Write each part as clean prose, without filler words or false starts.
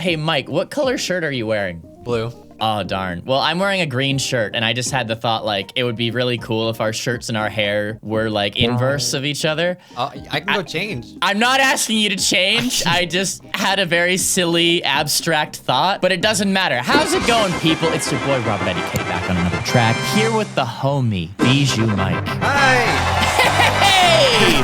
Hey, Mike, what color shirt are you wearing? Blue. Oh, darn. Well, I'm wearing a green shirt, and I just had the thought, like, it would be really cool if our shirts and our hair were, like, inverse of each other. I can go change. I'm not asking you to change. I just had a very silly, abstract thought, but it doesn't matter. How's it going, people? It's your boy, RobertIDK, back on another track, here with the homie, Bijuu Mike. Hi! Hey!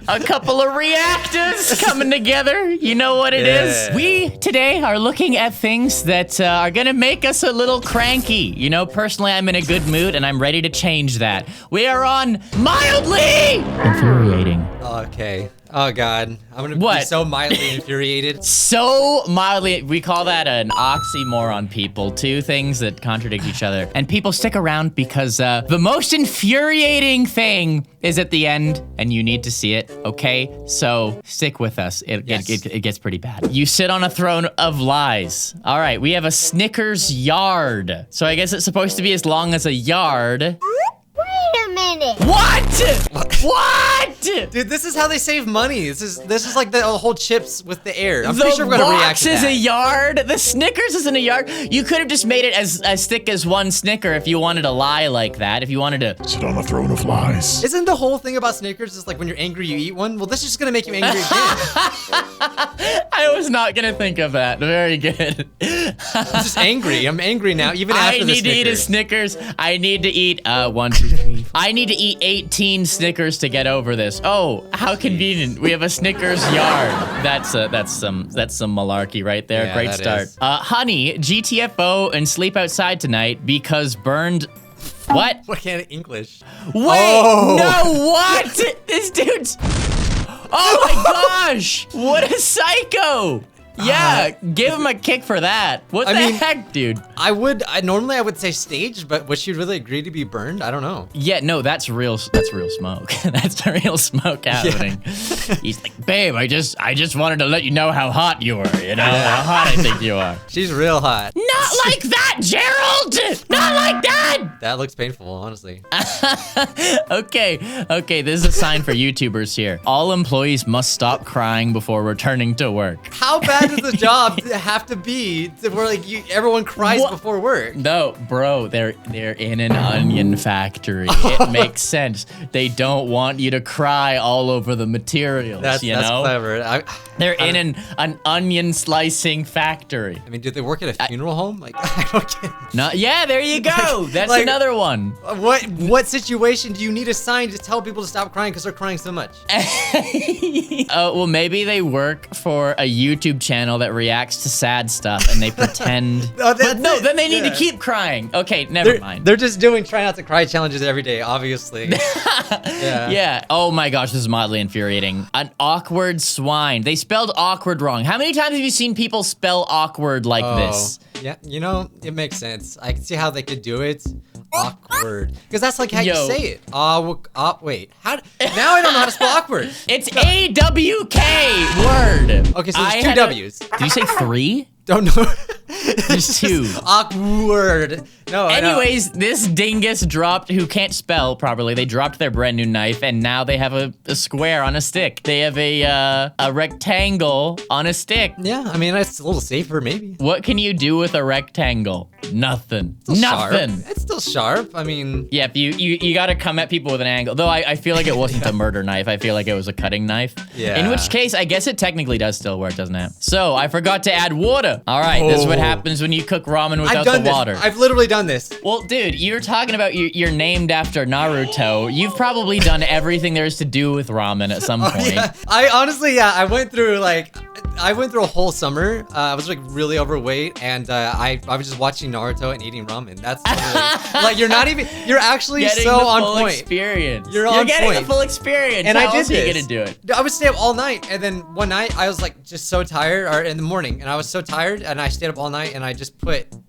A couple of reactors coming together. You know what it is? We, today, are looking at things that are gonna make us a little cranky. You know, personally, I'm in a good mood, and I'm ready to change that. We are on Mildly Infuriating. Okay. Oh, God. I'm gonna be so mildly infuriated. So mildly, we call that an oxymoron, people. Two things that contradict each other. And people stick around because the most infuriating thing is at the end, and you need to see it, okay? So stick with us. It gets pretty bad. You sit on a throne of lies. All right, we have a Snickers yard. So I guess it's supposed to be as long as a yard. Wait a minute. What? What? Dude, this is how they save money. This is like the whole chips with the air. I'm pretty sure we're gonna react to that. The box is a yard. The Snickers is in a yard. You could have just made it as thick as one Snicker if you wanted to lie like that. If you wanted to sit on a throne of lies. Isn't the whole thing about Snickers is like when you're angry, you eat one? Well, this is just gonna make you angry again. I was not gonna think of that. Very good. I'm just angry. I'm angry now, even after the Snickers. I need to eat a Snickers. I need to eat 1, 2, 3. I need to eat 18 Snickers to get over this. Oh, how convenient. We have a Snickers yard. That's some malarkey right there. Yeah, Great that start. Honey, GTFO and sleep outside tonight because burned. What? What kind of English? Wait, no, what? This dude's. Oh my gosh! What a psycho! Yeah, give him a kick for that. What the heck, dude? Normally I would say staged, but would she really agree to be burned? I don't know. Yeah, no, that's real smoke. That's the real smoke happening. Yeah. He's like, babe, I just wanted to let you know how hot you were, you know, how hot I think you are. She's real hot. Not like that, Gerald! Not like that! That looks painful, honestly. Okay, this is a sign for YouTubers here. All employees must stop crying before returning to work. How bad does the job have to be to where like everyone cries before work? No, bro, they're in an onion factory. It makes sense. They don't want you to cry all over the materials. That's clever. They're in an onion slicing factory. I mean, do they work at a funeral home? Like, I don't get. Yeah, there you go. That's like, another one. What situation do you need a sign to tell people to stop crying because they're crying so much? Well, maybe they work for a YouTube channel that reacts to sad stuff and they pretend. Then they need to keep crying. Okay, never mind. They're just doing try not to cry challenges every day, obviously. Yeah. Oh my gosh, this is mildly infuriating. An awkward swine. They spelled awkward wrong. How many times have you seen people spell awkward like this? Yeah, you know, it makes sense. I can see how they could do it. Awkward. Because that's like how you say it. Wait. Now I don't know how to spell awkward. It's A-W-K word. Okay, so there's two W's. Did you say 3? Don't know. There's 2. Awkward. No. Anyways, this dingus dropped, who can't spell properly, they dropped their brand new knife, and now they have a square on a stick. They have a rectangle on a stick. Yeah, I mean, that's a little safer, maybe. What can you do with a rectangle? Nothing. Nothing. Sharp. It's still sharp. I mean. Yeah, you gotta come at people with an angle. Though I feel like it wasn't a murder knife. I feel like it was a cutting knife. Yeah. In which case, I guess it technically does still work, doesn't it? So, I forgot to add water. All right, this is what happens when you cook ramen without the water. I've literally done this. Well, dude, you're talking about you're named after Naruto. You've probably done everything there is to do with ramen at some point. Yeah. I honestly, I went through a whole summer. I was like really overweight, and I was just watching Naruto and eating ramen. That's really, like you're actually getting so the on full point. Experience. You're getting point. the full experience. And How I did else are you this. gonna do it? I would stay up all night, and then one night I was like just so tired, or in the morning, and I was so tired, and I stayed up all night, and I just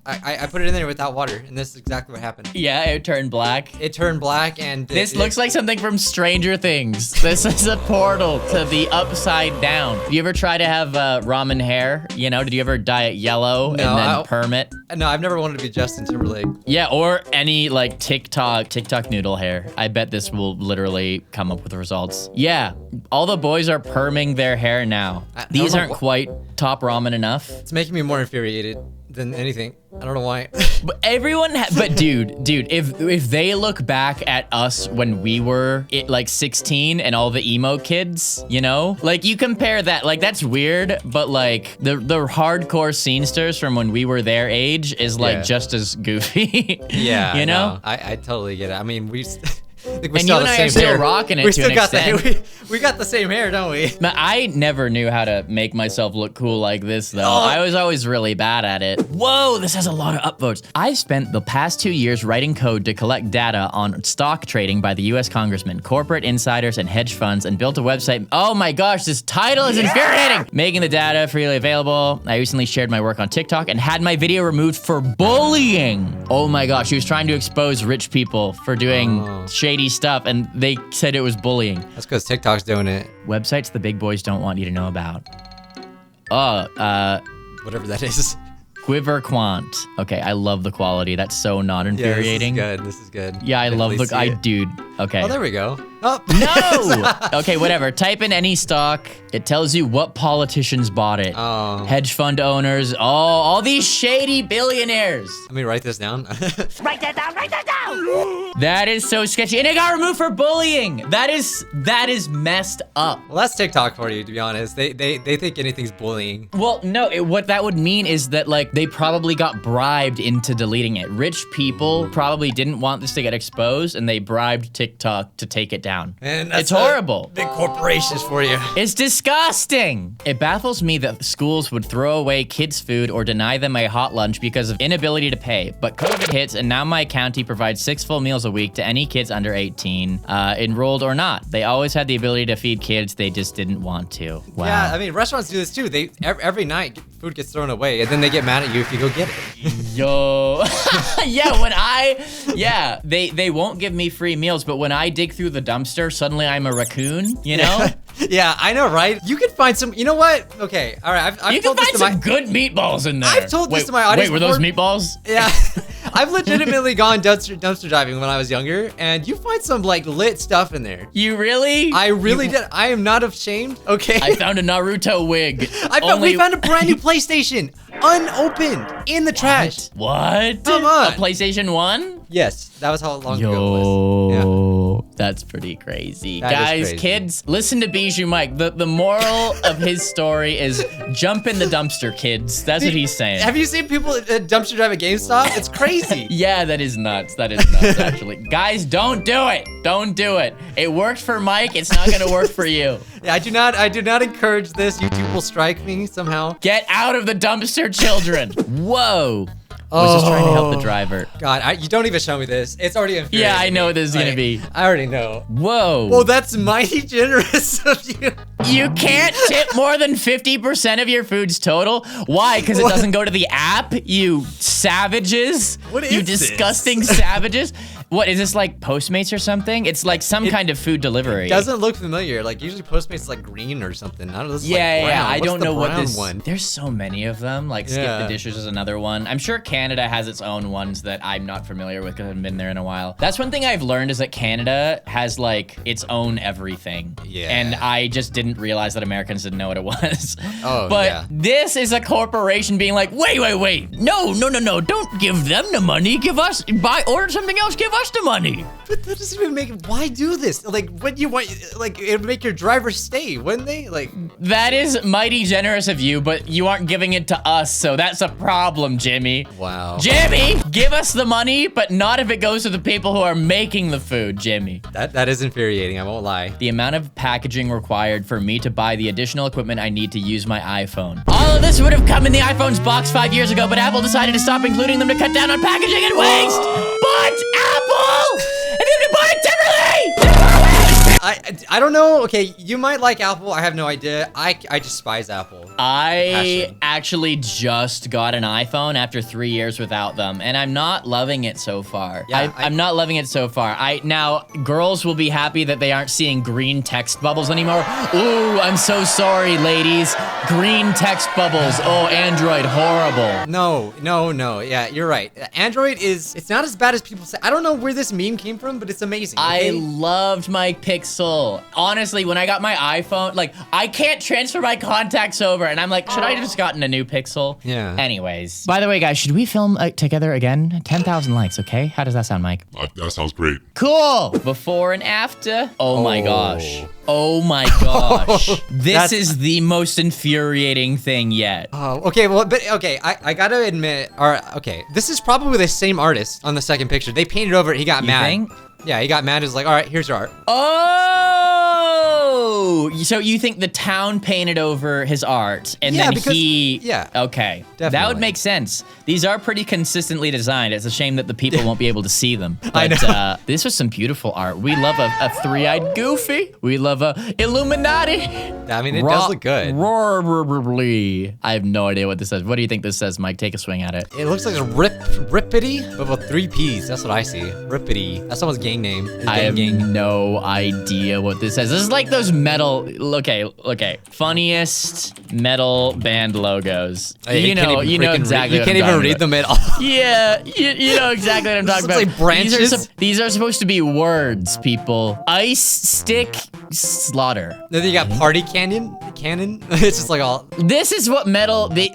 I put it in there without water. water, and this is exactly what happened. Yeah, it turned black. It turned black, and This looks like something from Stranger Things. This is a portal to the upside down. You ever try to have ramen hair? You know, did you ever dye it yellow and then perm it? No, I've never wanted to be Justin Timberlake. Yeah, or any like TikTok noodle hair. I bet this will literally come up with results. Yeah, all the boys are perming their hair now. These aren't quite top ramen enough. It's making me more infuriated than anything. I don't know why. But everyone, but dude, if they look back at us when we were like 16 and all the emo kids, you know, like you compare that, like that's weird, but like the hardcore scenesters from when we were their age is like just as goofy. Yeah, you know, I totally get it. I mean, we. I think we And still you and have I the are same still hair. rocking it We to still an got extent. we got the same hair, don't we? But I never knew how to make myself look cool like this, though. I was always really bad at it. Whoa, this has a lot of upvotes. I've spent the past 2 years writing code to collect data on stock trading by the US congressmen, corporate insiders, and hedge funds, and built a website. Oh my gosh, this title is infuriating! Making the data freely available. I recently shared my work on TikTok and had my video removed for bullying. Oh my gosh, she was trying to expose rich people for doing shady stuff, and they said it was bullying. That's because TikTok's doing it. Websites the big boys don't want you to know about. Whatever that is. Quiver Quant. Okay, I love the quality. That's so not infuriating. Yeah, this is good. Yeah, I love the dude. Okay. Oh, there we go. Oh. No! Okay, whatever. Type in any stock. It tells you what politicians bought it. Oh. Hedge fund owners. Oh, all these shady billionaires. Let me write this down. Write that down, write that down! That is so sketchy. And it got removed for bullying. That is messed up. Well, that's TikTok for you, to be honest. They think anything's bullying. Well, no, what that would mean is that, like, they probably got bribed into deleting it. Rich people probably didn't want this to get exposed, and they bribed TikTok to take it down. And that's it's horrible. Big corporations for you. It's disgusting. It baffles me that schools would throw away kids' food or deny them a hot lunch because of inability to pay. But COVID hits, and now my county provides 6 full meals a week to any kids under 18, enrolled or not. They always had the ability to feed kids, they just didn't want to. Wow. Yeah, I mean, restaurants do this too. They every night food gets thrown away, and then they get mad at you if you go get it. Yo. Yeah, they won't give me free meals, but when I dig through the dumpster, suddenly I'm a raccoon, you know? Yeah, I know, right? You could find some, you know what? Okay, all right, I've You can told this find to my... some good meatballs in there. I've told this to my audience Wait, were those before. meatballs? Yeah, I've legitimately gone dumpster diving when I was younger, and you find some like lit stuff in there. You really? I really did. I am not ashamed. Okay. I found a Naruto wig. We found a brand new PlayStation, unopened, in the trash. What? Come on. A PlayStation 1? Yes, that was how long ago it was. Yeah. Yo, that's pretty crazy. That is Guys, crazy. kids, listen to Bijuu Mike. The moral of his story is jump in the dumpster, kids. That's what he's saying. Have you seen people at dumpster dive at GameStop? It's crazy. Yeah, that is nuts. That is nuts, actually. Guys, don't do it. Don't do it. It worked for Mike. It's not gonna work for you. Yeah, I do not encourage this. YouTube will strike me somehow. Get out of the dumpster, children. Whoa. I was just trying to help the driver. God, you don't even show me this. It's already infuriating. Yeah, I know me. what this is gonna Like, be. I already know. Whoa. Well, that's mighty generous of you. You can't tip more than 50% of your food's total? Why? Because it What? doesn't go to the app, you savages? What is you this? disgusting savages? What, is this like Postmates or something? It's like some kind of food delivery. Doesn't look familiar. Like usually Postmates is like green or something. I don't know. This is like Yeah, brown. I What's don't the know what brown this one. There's so many of them. Like Skip Yeah. the Dishes is another one. I'm sure Canada has its own ones that I'm not familiar with because I haven't been there in a while. That's one thing I've learned is that Canada has like its own everything. Yeah. And I just didn't realize that Americans didn't know what it was. Oh, But yeah. this is a corporation being like, wait. No. Don't give them the money. Order something else. Give us the money. But that doesn't even make. Why do this? Like, when you want, like, it would make your driver stay, wouldn't they? Like, That is mighty generous of you, but you aren't giving it to us, so that's a problem, Jimmy. wow. Jimmy, give us the money, but not if it goes to the people who are making the food, Jimmy. That is infuriating. I won't lie. The amount of packaging required for me to buy the additional equipment I need to use my iPhone. All of this would have come in the iPhone's box 5 years ago, but Apple decided to stop including them to cut down on packaging and waste. But Apple, if you buy it differently, I don't know. Okay, you might like Apple. I have no idea. I just despise Apple. I actually just got an iPhone after 3 years without them, and I'm not loving it so far. Yeah, I'm not loving it so far. Now girls will be happy that they aren't seeing green text bubbles anymore. Ooh, I'm so sorry, ladies. Green text bubbles. Oh, Android, horrible. No. Yeah, you're right. Android it's not as bad as people say. I don't know where this meme came from, but it's amazing. Okay? I loved my Pixel. Honestly, when I got my iPhone, like, I can't transfer my contacts over, and I'm like, should I have just gotten a new Pixel? Yeah. Anyways. By the way, guys, should we film together again? 10,000 likes, okay? How does that sound, Mike? That sounds great. Cool. Before and after. Oh my gosh. Oh my gosh. This is the most infuriating thing yet. Oh, okay. Well, but okay. I gotta admit, okay, this is probably the same artist on the second picture. They painted over it. He got mad. Think? Yeah, he got mad. He's like, all right, here's your art. Oh, so you think the town painted over his art and then he... Yeah. Okay. Definitely. That would make sense. These are pretty consistently designed. It's a shame that the people won't be able to see them. But I know. This was some beautiful art. We love a three-eyed Goofy. We love a Illuminati. I mean, it does look good. I have no idea what this says. What do you think this says, Mike? Take a swing at it. It looks like a rippity, but with 3 P's. That's what I see. Rippity. That's someone's gang name. I have no idea what this says. This is like those metal, okay. Funniest metal band logos. You know exactly what I'm talking about. You can't even read them at all. Yeah, you know exactly what I'm talking about. Like branches. These are supposed to be words, people. Ice stick slaughter. Then you got party cannon. It's just like all. This is what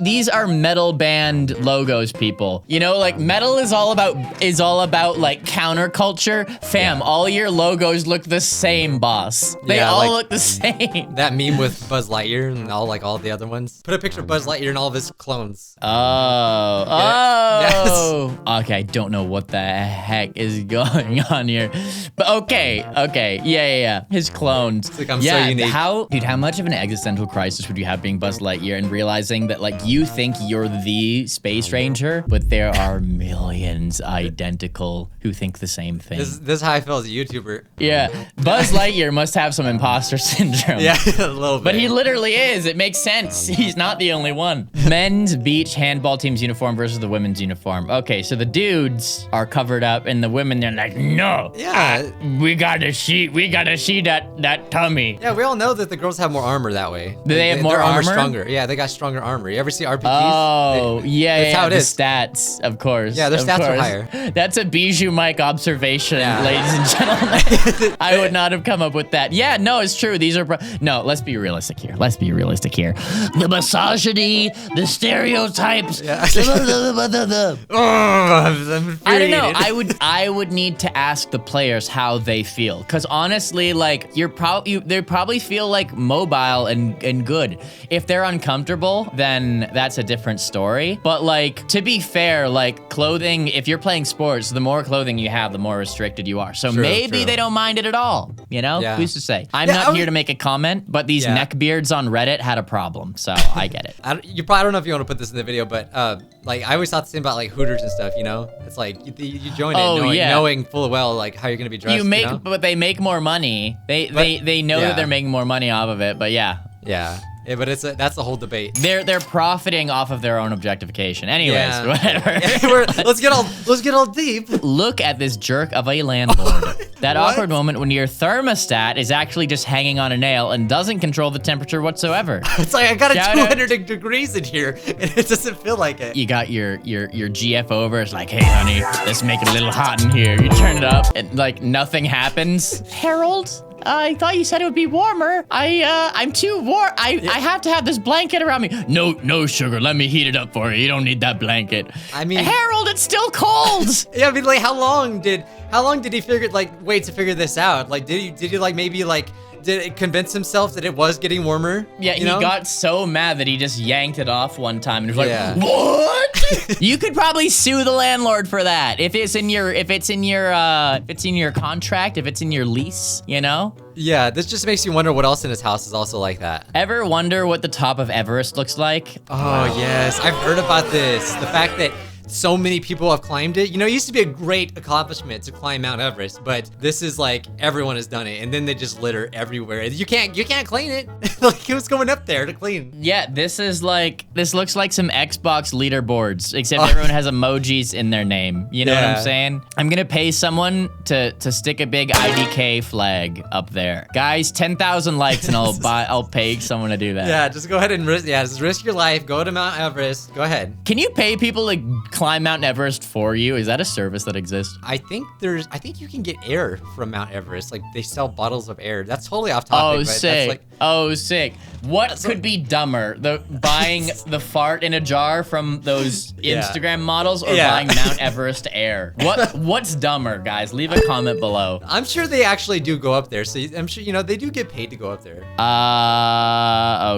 these are metal band logos, people. You know, like metal is all about like counterculture. Fam, all your logos look the same, boss. They all look the same. That meme with Buzz Lightyear and all the other ones. Put a picture of Buzz Lightyear and all of his clones. Oh. Okay, I don't know what the heck is going on here. But okay. Yeah. His clones. It's like I'm so unique. How much of an existential crisis would you have being Buzz Lightyear and realizing that like you think you're the space ranger, but there are millions identical who think the same thing. This is how I feel as a YouTuber. Yeah. Buzz Lightyear must have some imposter syndrome. Yeah, a little bit. But he literally is. It makes sense. He's not the only one. Men's beach handball team's uniform versus the women's uniform. Okay, so the dudes are covered up and the women, they're like, no. Yeah. We gotta see that tummy. Yeah, we all know that the girls have more armor that way. Do they have more their armor? Stronger. Yeah, they got stronger armor. You ever see RPGs? Oh, that's how it is. The stats, of course. Yeah, their stats are higher. That's a Bijuu Mike observation, Yeah. ladies and gentlemen. I would not have come up with that. Yeah, no, it's true. These are... No, let's be realistic here. The misogyny, the stereotypes. Yeah. I don't know. I would need to ask the players how they feel, because honestly, like they probably feel like mobile and good. If they're uncomfortable, then that's a different story. But like, to be fair, like clothing, if you're playing sports, the more clothing you have, the more restricted you are. So maybe they don't mind it at all. You know, who's to say? I'm not here to make a comment, but these neckbeards on Reddit had a problem, so I get it. You probably don't know if you want to put this in the video, but like I always thought the same about like Hooters and stuff. You know, it's like you join it knowing full well like how you're gonna be dressed. But they make more money. They know that they're making more money off of it. But yeah, but that's the whole debate. They're profiting off of their own objectification. Anyways, whatever. Let's get all deep. Look at this jerk of a landlord. That awkward moment when your thermostat is actually just hanging on a nail and doesn't control the temperature whatsoever. It's like I got 200 degrees in here and it doesn't feel like it. You got your GF over. It's like, hey honey, let's make it a little hot in here. You turn it up and like nothing happens. Harold? I thought you said it would be warmer. I'm too warm. I have to have this blanket around me. No, sugar. Let me heat it up for you. You don't need that blanket. I mean, Harold, it's still cold. Yeah, I mean, like, how long did he wait to figure this out? Like, did he like maybe like did it convince himself that it was getting warmer? Yeah, he got so mad that he just yanked it off one time and was like, "What?" You could probably sue the landlord for that if it's in your contract, if it's in your lease, you know? Yeah, this just makes you wonder what else in his house is also like that. Ever wonder what the top of Everest looks like? Oh, yes. I've heard about this. The fact that so many people have climbed it. You know, it used to be a great accomplishment to climb Mount Everest, but this is like everyone has done it, and then they just litter everywhere. You can't clean it. Like, who's going up there to clean? Yeah, this looks like some Xbox leaderboards, except everyone has emojis in their name. You know what I'm saying? I'm gonna pay someone to stick a big IDK flag up there. Guys, 10,000 likes and I'll pay someone to do that. Yeah, just go ahead and just risk your life. Go to Mount Everest. Go ahead. Can you pay people to climb Mount Everest for you? Is that a service that exists? I think you can get air from Mount Everest. Like, they sell bottles of air. That's totally off topic. Oh, sick. Sick. What could be dumber? Buying the fart in a jar from those Instagram models or buying Mount Everest air? What's dumber, guys? Leave a comment below. I'm sure they actually do go up there. So I'm sure, you know, they do get paid to go up there.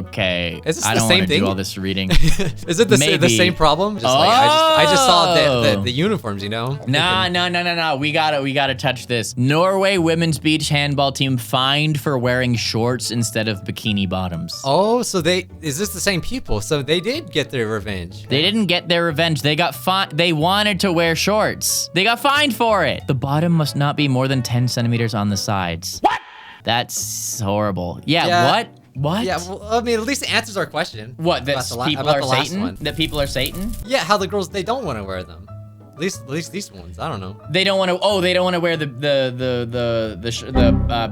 Okay. Is this I the don't same want to thing? do all this reading. Is it the same problem? Just like, I just saw the uniforms, you know? No. We gotta touch this. Norway women's beach handball team fined for wearing shorts instead of bikini bottoms. Oh, so is this the same people? So they did get their revenge. They didn't get their revenge. They got they wanted to wear shorts. They got fined for it. The bottom must not be more than 10 centimeters on the sides. What? That's horrible. Yeah. What? Yeah, well, I mean, at least it answers our question. What, that people are Satan? That people are Satan? Yeah, how the girls, they don't want to wear them. At least these ones, I don't know. They don't want to. Oh, they don't want to wear the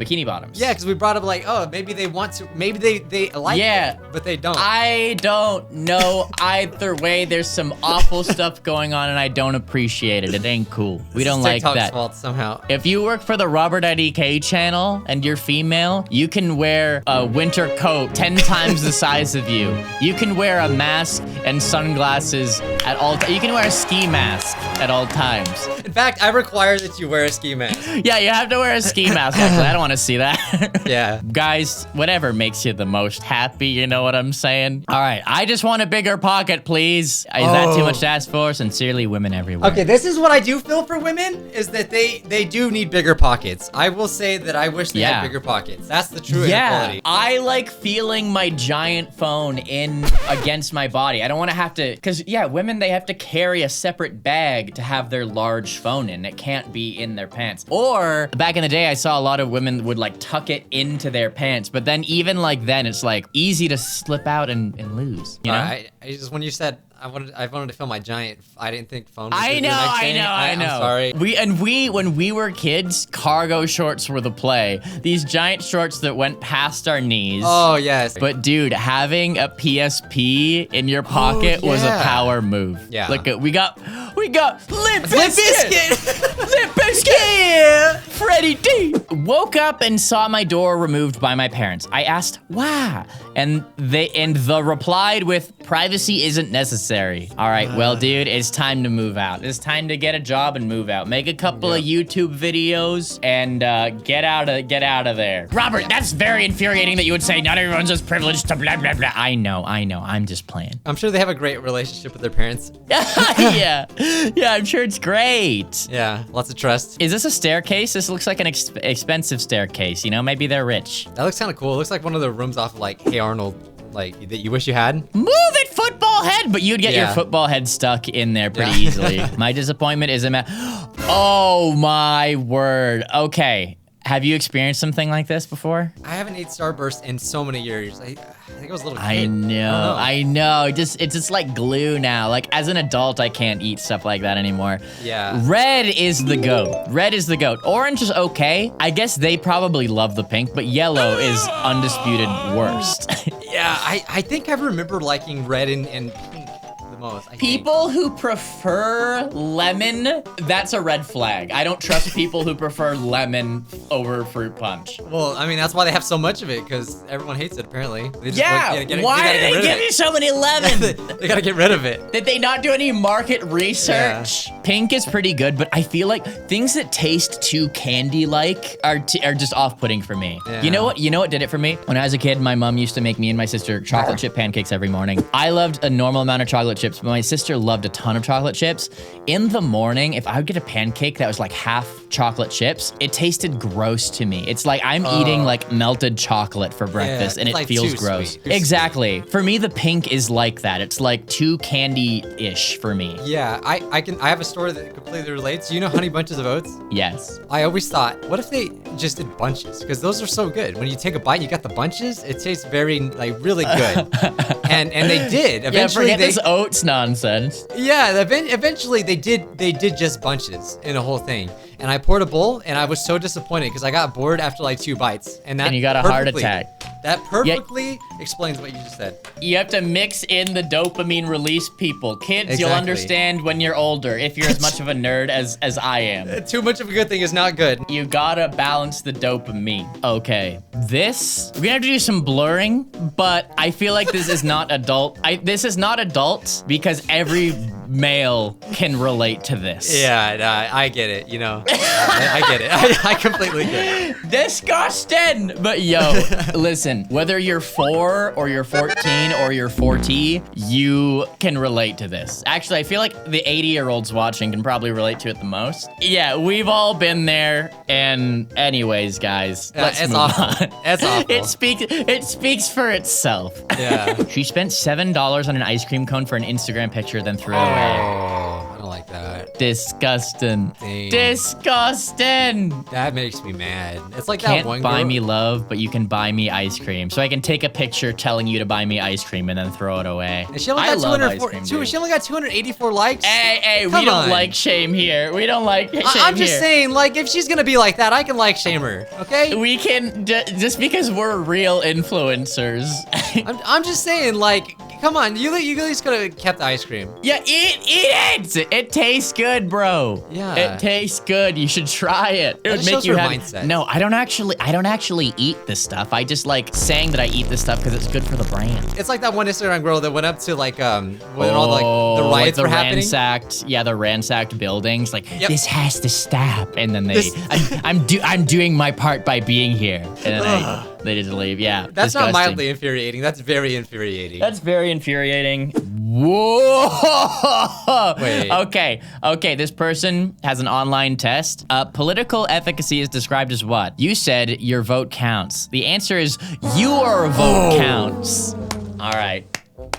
bikini bottoms. Yeah, because we brought up like, oh, maybe they want to. Maybe they like it, but they don't. I don't know either way. There's some awful stuff going on, and I don't appreciate it. It ain't cool. We don't like TikTok's that. fault somehow. If you work for the RobertIDK channel and you're female, you can wear a winter coat 10 times the size of you. You can wear a mask and sunglasses at all. You can wear a ski mask at all times. In fact, I require that you wear a ski mask. Yeah, you have to wear a ski mask, actually. I don't want to see that. Yeah. Guys, whatever makes you the most happy, you know what I'm saying? All right, I just want a bigger pocket, please. Is that too much to ask for? Sincerely, women everywhere. Okay, this is what I do feel for women, is that they do need bigger pockets. I will say that I wish they had bigger pockets. That's the true inequality. I like feeling my giant phone in against my body. I don't want to have to, because women, they have to carry a separate bag to have their large phone in. It can't be in their pants. Or back in the day, I saw a lot of women would like tuck it into their pants, but then even like then it's like easy to slip out and lose, you know? I just, when you said I wanted to film my giant, I didn't think phone was I know. I'm sorry. When we were kids, cargo shorts were the play. These giant shorts that went past our knees. Oh, yes. But dude, having a PSP in your pocket was a power move. Yeah. Look, we got Limp Bizkit. Limp Bizkit. Freddie D. Woke up and saw my door removed by my parents. I asked why, and the replied with, privacy isn't necessary. All right, well, dude, it's time to move out. It's time to get a job and move out. Make a couple of YouTube videos and get out of there. Robert, that's very infuriating that you would say not everyone's as privileged to blah, blah, blah. I know. I'm just playing. I'm sure they have a great relationship with their parents. Yeah, I'm sure it's great. Yeah, lots of trust. Is this a staircase? This looks like an expensive staircase, you know? Maybe they're rich. That looks kind of cool. It looks like one of the rooms off of like Hey Arnold, like that you wish you had. Move it, football head! But you'd get your football head stuck in there pretty easily. My disappointment is oh my word. Okay. Have you experienced something like this before? I haven't ate Starburst in so many years. I think I was a little kid. I know. It's just like glue now. Like as an adult, I can't eat stuff like that anymore. Yeah. Red is the goat. Red is the goat. Orange is okay. I guess they probably love the pink, but yellow is undisputed worst. Yeah, I think I remember liking red and pink the most. People who prefer lemon, that's a red flag. I don't trust people who prefer lemon over fruit punch. Well, I mean, that's why they have so much of it, because everyone hates it, apparently. They just why do they give you so many lemons? They gotta get rid of it. Did they not do any market research? Yeah. Pink is pretty good, but I feel like things that taste too candy-like are just off-putting for me. Yeah. You know what? You know what did it for me? When I was a kid, my mom used to make me and my sister chocolate chip pancakes every morning. I loved a normal amount of chocolate chips, but my sister loved a ton of chocolate chips. In the morning, if I would get a pancake that was like half chocolate chips, it tasted gross to me. It's like I'm eating like melted chocolate for breakfast, and it like feels too gross. sweet. Too Exactly. For me, the pink is like that. It's like too candy-ish for me. Yeah, I have a story that completely relates. You know Honey Bunches of Oats? Yes. I always thought, what if they just did bunches? Because those are so good. When you take a bite, you got the bunches. It tastes very, like, really good. and they did. Yeah, Eventually, forget this oats nonsense. Yeah, eventually they did just bunches in a whole thing. And I poured a bowl, and I was so disappointed because I got bored after like 2 bites. And And you got a heart attack. That perfectly explains what you just said. You have to mix in the dopamine release, people. Kids, you'll Exactly. understand when you're older, if you're as much of a nerd as I am. Too much of a good thing is not good. You gotta balance the dopamine. Okay, we're gonna have to do some blurring, but I feel like this is not adult. This is not adult because every male can relate to this. Yeah, I get it, you know. I get it. I completely get it. Disgusting! But yo, listen, whether you're 4 or you're 14 or you're 40, you can relate to this. Actually, I feel like the 80-year-olds watching can probably relate to it the most. Yeah, we've all been there. And anyways, guys, let's it's move awful. on. It's awful. It speaks for itself. Yeah. She spent $7 on an ice cream cone for an Instagram picture, then threw it away. Oh, I don't like that. Disgusting. Dang. Disgusting. That makes me mad. It's like that Can't one buy girl. me love, but you can buy me ice cream. So I can take a picture telling you to buy me ice cream and then throw it away. And she only I got love ice 204 cream, two- dude. she only got 284 likes. Hey, we Come don't on. like shame here. We don't like shame I'm just here. saying, like, if she's gonna be like that, I can like shame her, okay? We can, just because we're real influencers. I'm just saying, like, come on, you at least could have kept the ice cream. Yeah, eat it. It tastes good, bro. Yeah. It tastes good. You should try it. It That would just make shows you her happy. mindset. No, I don't actually eat this stuff. I just like saying that I eat this stuff because it's good for the brand. It's like that one Instagram girl that went up to like when all like the riots like were happening. The ransacked buildings. Like Yep. this has to stop, and then This- I'm doing my part by being here, and then they just leave. Yeah, That's not disgusting. mildly infuriating. That's very infuriating. That's very infuriating. Whoa! Wait. Okay, this person has an online test. Political efficacy is described as what? You said your vote counts. The answer is your vote counts. All right.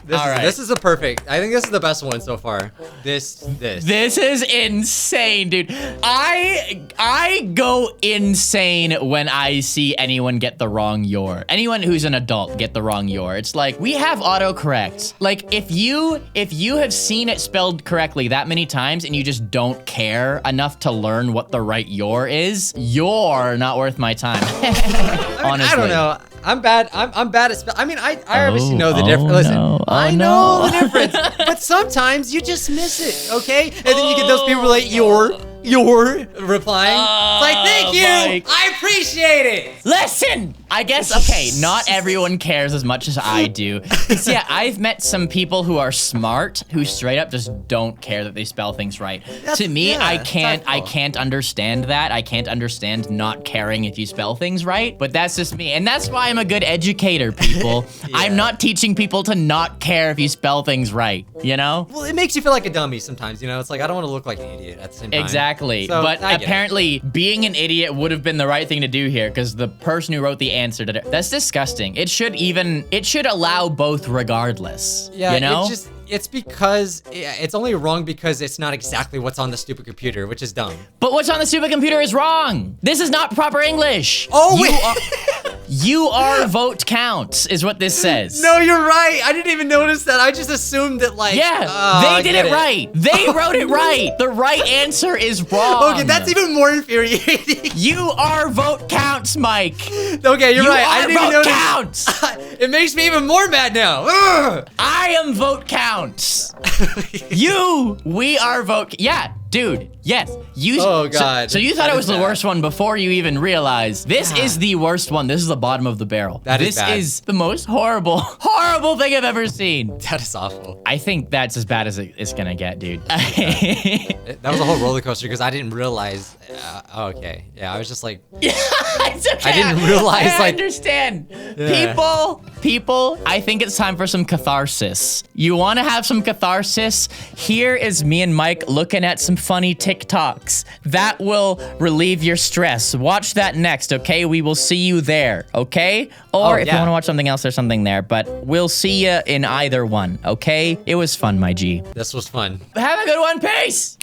This is a perfect. I think this is the best one so far. This. This is insane, dude. I go insane when I see anyone get the wrong your. Anyone who's an adult get the wrong your. It's like, we have autocorrect. Like, if you have seen it spelled correctly that many times and you just don't care enough to learn what the right your is, you're not worth my time. Honestly. I don't know. I'm bad. I'm bad at spell. I mean, I obviously know the difference. oh Listen, no. Oh, I know the difference, but sometimes you just miss it. Okay, and then you get those people like your replying. It's like, thank you. Mike. I appreciate it. Listen, I guess, okay, not everyone cares as much as I do. 'Cause, yeah, I've met some people who are smart, who straight up just don't care that they spell things right. To me, yeah, I it's can't hurtful. understand that. I can't understand not caring if you spell things right, but that's just me. And that's why I'm a good educator, people. I'm not teaching people to not care if you spell things right, you know? Well, it makes you feel like a dummy sometimes. You know, it's like I don't want to look like an idiot at the same time. Exactly. So, but I get it. apparently, being an idiot would have been the right thing to do here because the person who wrote the answer did it. That's disgusting. It should allow both regardless. Yeah, you know? it's because it's only wrong because it's not exactly what's on the stupid computer, which is dumb. But what's on the stupid computer is wrong. This is not proper English. Oh, wait. You are vote counts, is what this says. No, you're right. I didn't even notice that. I just assumed that, like, Yeah, I they did get it right. They wrote it right. The right answer is wrong. Okay, that's even more infuriating. You are vote counts, Mike. Okay, you're You right. I are didn't even vote notice. counts. It makes me even more mad now. Ugh. I am vote counts. We are vote. Yeah, Dude, yes. Oh, God. So you thought That it was is the bad. worst one before you even realized. This is the worst one. This is the bottom of the barrel. That is this bad. is the most horrible, horrible thing I've ever seen. That is awful. I think that's as bad as it's gonna get, dude. That was a whole roller coaster because I didn't realize. Okay, yeah, I was just like, It's okay. I didn't realize, I like- understand. Yeah. People, I think it's time for some catharsis. You want to have some catharsis? Here is me and Mike looking at some funny TikToks. That will relieve your stress. Watch that next, okay? We will see you there, okay? Or if you yeah. want to watch something else, there's something there. But we'll see you in either one, okay? It was fun, my G. this was fun. Have a good one. Peace.